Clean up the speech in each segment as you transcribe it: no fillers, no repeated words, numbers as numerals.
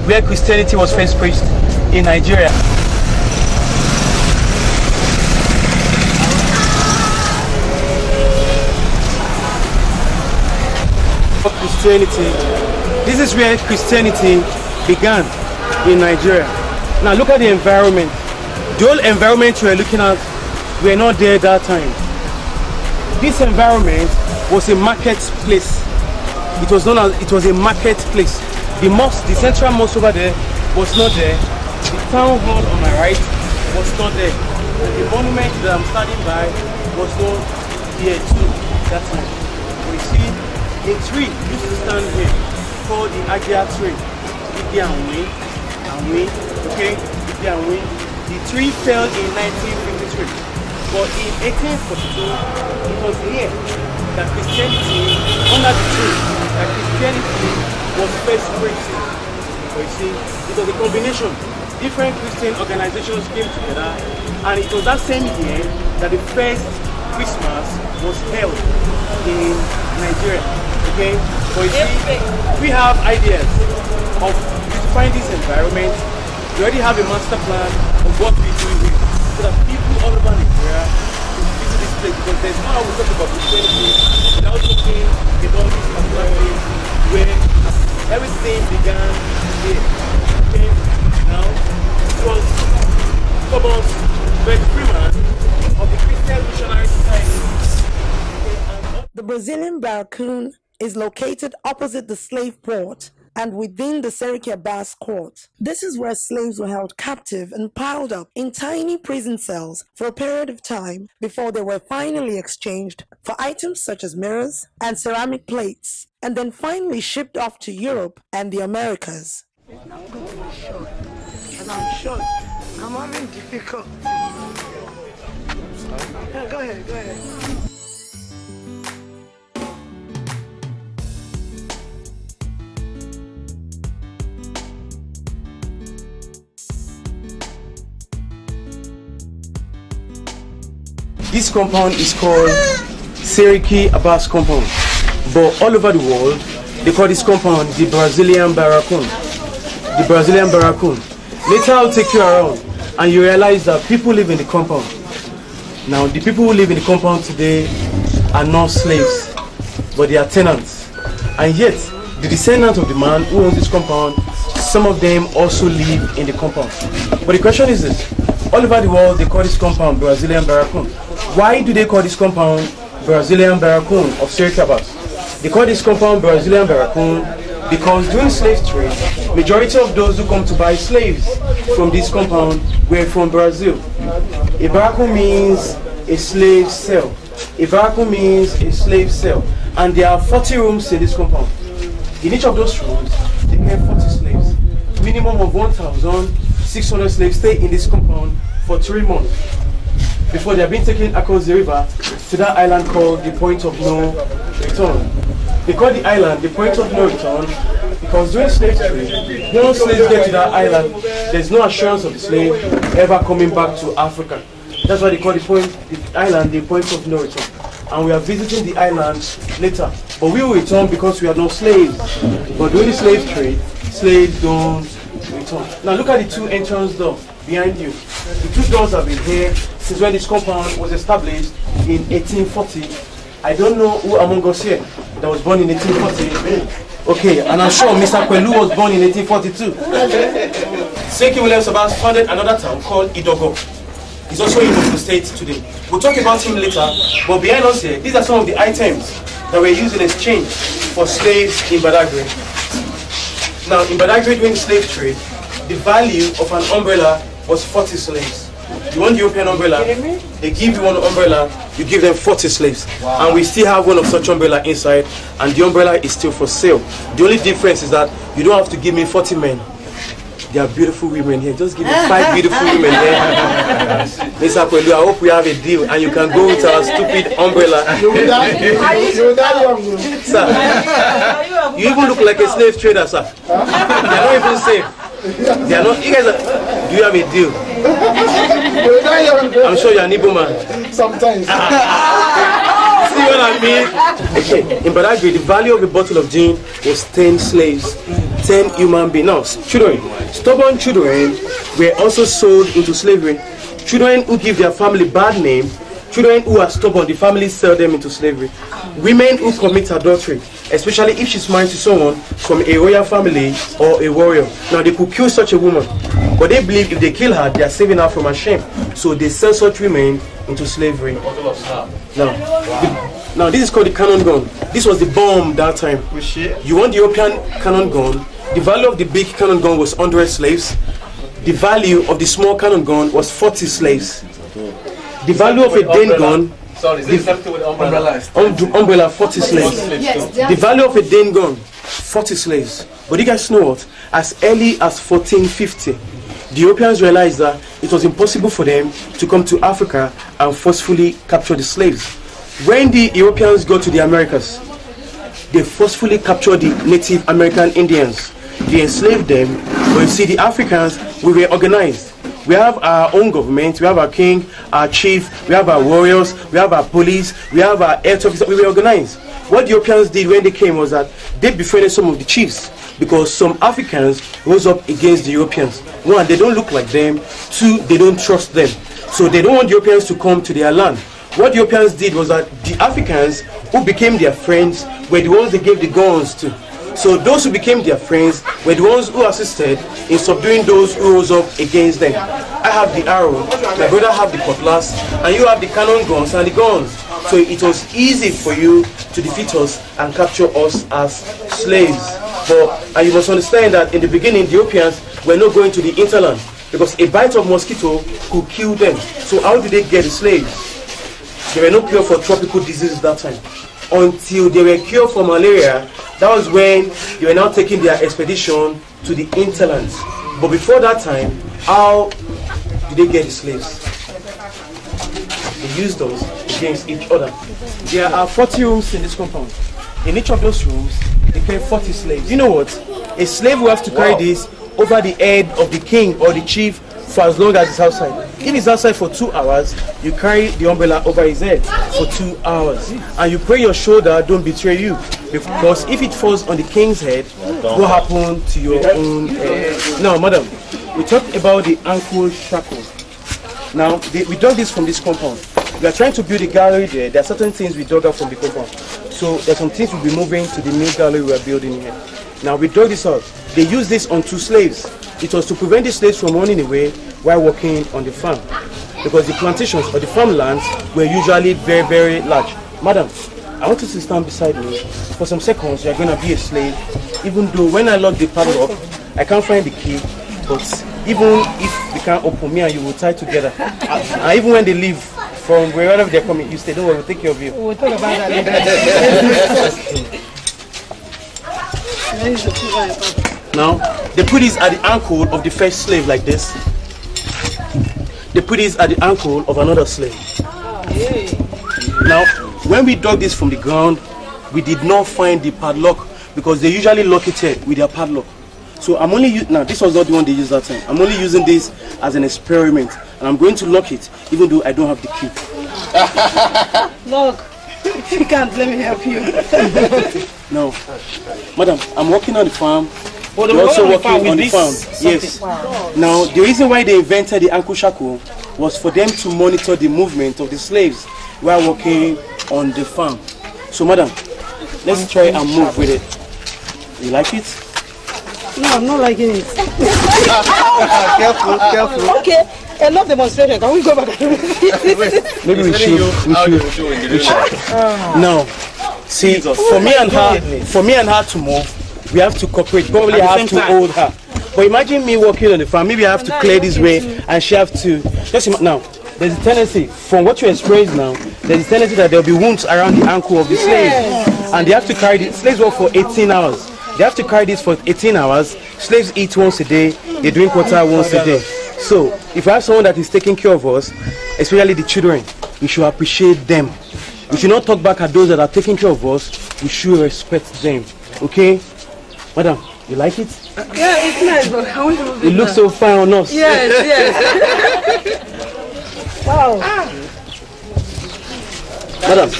where Christianity was first preached in Nigeria. Christianity. This is where Christianity began in Nigeria. Now look at the environment. The whole environment we're looking at, we're not there that time. This environment was a marketplace. It was known as, it was a marketplace. The mosque, the central mosque over there was not there. The town hall on my right was not there. And the monument that I'm standing by was not here too that time. We see a tree used to stand here called the Algia tree. Okay? The tree fell in 1953. But in 1842, it was here that Christianity, under the tree, that Christianity was first preached. So you see, it was a combination. Different Christian organizations came together, and it was that same year that the first Christmas was held in Nigeria. Okay, so you see, we have ideas of beautifying this environment. We already have a master plan of what we do here, so that people all over Nigeria can visit this place, because there's no how we talk about Christianity without talking about this particular place where everything began here. Okay, now it was Thomas Freeman of the Christian Missionary Society. The Brazilian Baracoon is located opposite the slave port and within the Seriki Abbass court. This is where slaves were held captive and piled up in tiny prison cells for a period of time before they were finally exchanged for items such as mirrors and ceramic plates, and then finally shipped off to Europe and the Americas. It's not going to be short, and I'm short. I'm having difficulty. Yeah, go ahead, go ahead. This compound is called Seriki Abbass Compound, but all over the world they call this compound the Brazilian Baracoon. The Brazilian Baracoon. Later I'll take you around and you realize that people live in the compound. Now the people who live in the compound today are not slaves, but they are tenants. And yet the descendants of the man who owns this compound, some of them also live in the compound. But the question is this: all over the world they call this compound Brazilian Baracoon. Why do they call this compound Brazilian Baracoon of Seriki Abbass? They call this compound Brazilian Baracoon because during slave trade, majority of those who come to buy slaves from this compound were from Brazil. A Baracoon means a slave cell. A Baracoon means a slave cell. And there are 40 rooms in this compound. In each of those rooms, they have 40 slaves. Minimum of 1,600 slaves stay in this compound for 3 months before they are being taken across the river to that island called the Point of No Return. They call the island the Point of No Return because during slave trade, once slaves get to that island, there's no assurance of the slave ever coming back to Africa. That's why they call the island the Point of No Return. And we are visiting the island later. But we will return because we are no slaves. But during the slave trade, slaves don't return. Now look at the 2 entrance doors behind you. The 2 doors have been here since when this compound was established in 1840. I don't know who among us here that was born in 1840. Okay, and I'm sure Mr. Pelu was born in 1842. Seriki Williams Compound founded another town called Idogo. He's also in Osho State today. We'll talk about him later, but behind us here, these are some of the items that were used in exchange for slaves in Badagry. Now, in Badagry during the slave trade, the value of an umbrella was 40 slaves. You want the European umbrella, they give you one umbrella, you give them 40 slaves. Wow. And we still have one of such umbrella inside, and the umbrella is still for sale. The only difference is that you don't have to give me 40 men. There are beautiful women here. Just give me 5 beautiful women here. Mr. Pelu, I hope we have a deal and you can go with our stupid umbrella. You will die young. Sir, you even look like a slave trader, sir. They are not even safe. They are not. You guys are, do you have a deal? I'm sure you're an Igbo man. Sometimes. See what I mean? Okay, in Badagry, the value of a bottle of gin was 10 slaves. 10 human beings. Now, children, stubborn children were also sold into slavery. Children who give their family bad name, children who are stubborn, the family sell them into slavery. Women who commit adultery, especially if she's married to someone from a royal family or a warrior. Now, they could kill such a woman, but they believe if they kill her, they are saving her from her shame. So they sell such women into slavery. Now this is called the cannon gun. This was the bomb that time. You want the European cannon gun? The value of the big cannon gun was 100 slaves. The value of the small cannon gun was 40 slaves. The value of a Dane gun, umbrella 40 slaves. The value of a Dane gun, 40 slaves. But you guys know what? As early as 1450, the Europeans realized that it was impossible for them to come to Africa and forcefully capture the slaves. When the Europeans got to the Americas, they forcefully captured the Native American Indians. They enslaved them. But you see, the Africans, we were organized. We have our own government, we have our king, our chief, we have our warriors, we have our police, we have our air officers. We were organized. What the Europeans did when they came was that they befriended some of the chiefs, because some Africans rose up against the Europeans. One, they don't look like them. Two, they don't trust them. So they don't want the Europeans to come to their land. What the Europeans did was that the Africans who became their friends were the ones they gave the guns to. So those who became their friends were the ones who assisted in subduing those who rose up against them. I have the arrow, my brother have the cutlass, and you have the cannon guns and the guns. So it was easy for you to defeat us and capture us as slaves. And you must understand that in the beginning, the Europeans were not going to the interland because a bite of mosquito could kill them. So how did they get the slaves? There were no cure for tropical diseases that time. Until they were cured for malaria, that was when they were now taking their expedition to the interlands. But before that time, how did they get the slaves? They used those against each other. There are 40 rooms in this compound. In each of those rooms, they carry 40 slaves. You know what? A slave will have to carry this over the head of the king or the chief for as long as it's outside. If it's outside for 2 hours, you carry the umbrella over his head for 2 hours. And you pray your shoulder don't betray you. Because if it falls on the king's head, what happened to your own head? Now, madam, we talked about the ankle shackle. Now, we dug this from this compound. We are trying to build a gallery there. There are certain things we dug out from the compound. So there are some things we'll be moving to the new gallery we are building here. Now, we dug this out. They used this on 2 slaves. It was to prevent the slaves from running away while working on the farm, because the plantations or the farmlands were usually very, very large. Madam, I want you to stand beside me. For some seconds, you're going to be a slave, even though when I lock the padlock, I can't find the key, but even if we can't open, me and you will tie together. And even when they leave from wherever they're coming, you stay, don't worry, we'll take care of you. We'll talk about that later. Now, they put this at the ankle of the first slave like this. They put this at the ankle of another slave. Now, when we dug this from the ground, we did not find the padlock because they usually lock it here with their padlock. So I'm only now this was not the one they used that time. I'm only using this as an experiment, and I'm going to lock it even though I don't have the key. Look, if you can't, let me help you. No, madam, I'm working on the farm. But You're also working on the farm. Yes. Wow. Now, the reason why they invented the ankle shackle was for them to monitor the movement of the slaves while working on the farm. So, madam, let's try and move with it. You like it? No, I'm not liking it. Careful. Okay, enough demonstration. Can we go back? Maybe we should. No. See, for me and her to move, we have to cooperate. Probably I have to hold her. But imagine me walking on the farm. Maybe I have to clear this way, and she have to. Now, there's a tendency, from what you experienced now, there's a tendency that there will be wounds around the ankle of the slaves, and they have to carry the slaves work for 18 hours. They have to carry this for 18 hours. Slaves eat once a day. They drink water once a day. So, if we have someone that is taking care of us, especially the children, we should appreciate them. We should not talk back at those that are taking care of us. We should respect them. Okay? Madam, you like it? Yeah, it's nice, but I want to move it. It looks so fine on us. Yes. Wow. Madam,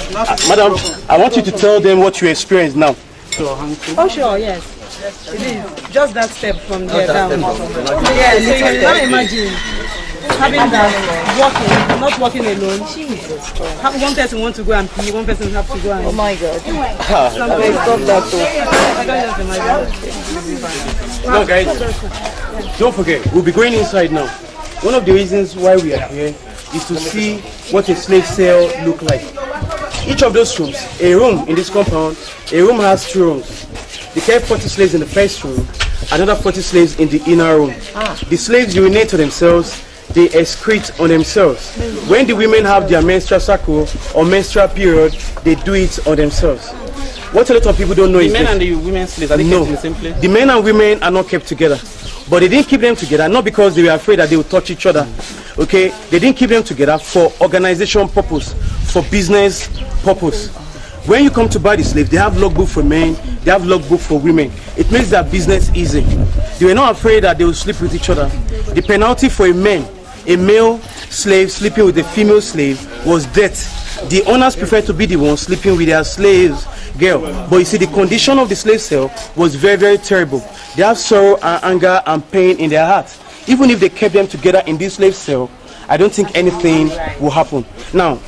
I want you to tell them what you experienced now. Oh, sure, yes. It is just that step from there down. Yeah, so you can't imagine having that not walking alone. One person wants to go and pee, one person has to go and. Oh my God! Stop that too. I can't just imagine. Now, guys, don't forget, we'll be going inside now. One of the reasons why we are here is to see what a slave cell look like. Each of those rooms, a room in this compound, a room has 2 rooms. They kept 40 slaves in the first room, another 40 slaves in the inner room. The slaves urinate to themselves, they excrete on themselves. When the women have their menstrual cycle or menstrual period, they do it on themselves. What a lot of people don't know is the men and the women slaves, are they kept in the same place? The men and women are not kept together. But they didn't keep them together, not because they were afraid that they would touch each other. Okay? They didn't keep them together for organization purpose, for business purpose. When you come to buy the slave, they have logbook for men, they have logbook for women. It makes their business easy. They were not afraid that they would sleep with each other. The penalty for a male slave sleeping with a female slave was death. The owners preferred to be the ones sleeping with their slaves girl. But you see, the condition of the slave cell was very, very terrible. They have sorrow and anger and pain in their hearts. Even if they kept them together in this slave cell, I don't think anything will happen. Now,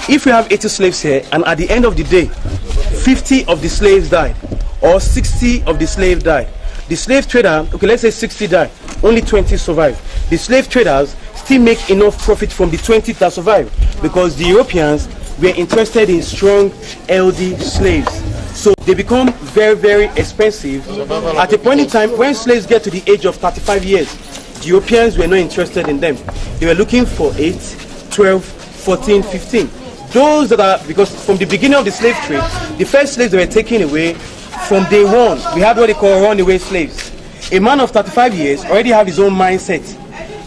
if we have 80 slaves here, and at the end of the day, 50 of the slaves died, or 60 of the slaves died, the slave trader, okay, let's say 60 died, only 20 survived. The slave traders still make enough profit from the 20 that survived, because the Europeans were interested in strong, healthy slaves. So they become very, very expensive. At a point in time, when slaves get to the age of 35 years, the Europeans were not interested in them. They were looking for 8, 12, 14, 15. Those that are, because from the beginning of the slave trade, the first slaves that were taken away, from day one, we had what they call runaway slaves. A man of 35 years already have his own mindset,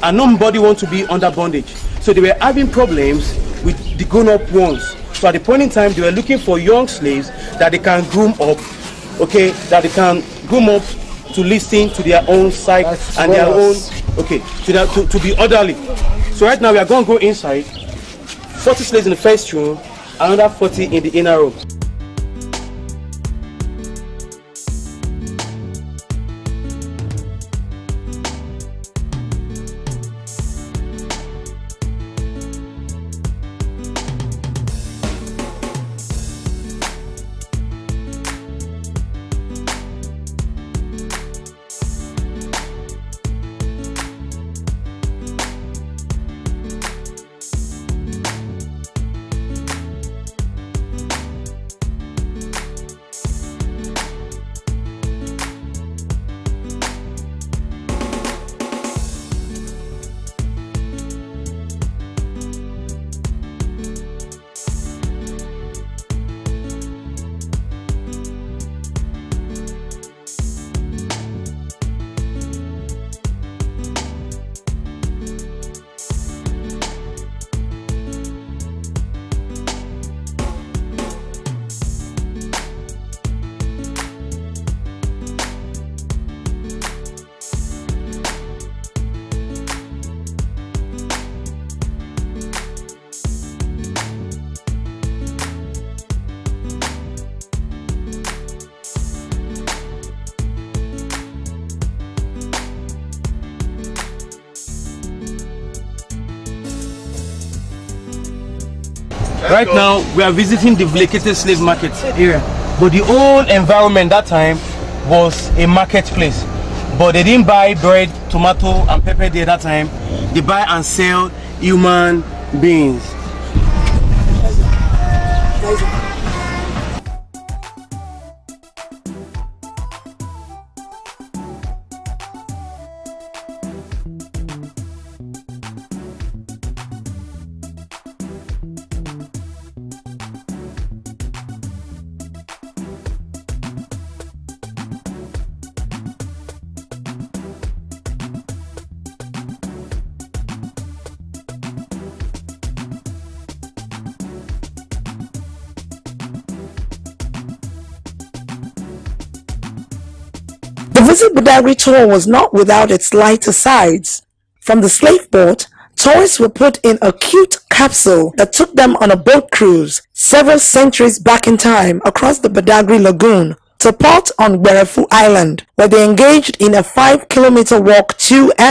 and nobody wants to be under bondage. So they were having problems with the grown-up ones. So at the point in time, they were looking for young slaves that they can groom up, okay, that they can groom up to listen to their own psyche and their own, okay, to be orderly. So right now we are going to go inside. 40 slaves in the first room, another 40 in the inner room. Right now, we are visiting the VLEKETE Slave Market area. But the whole environment that time was a marketplace. But they didn't buy bread, tomato, and pepper there that time. They buy and sell human beings. The Visit Badagry tour was not without its lighter sides. From the slave port, tourists were put in a cute capsule that took them on a boat cruise several centuries back in time across the Badagry Lagoon, to port on Gberefu Island, where they engaged in a 5-kilometer walk to and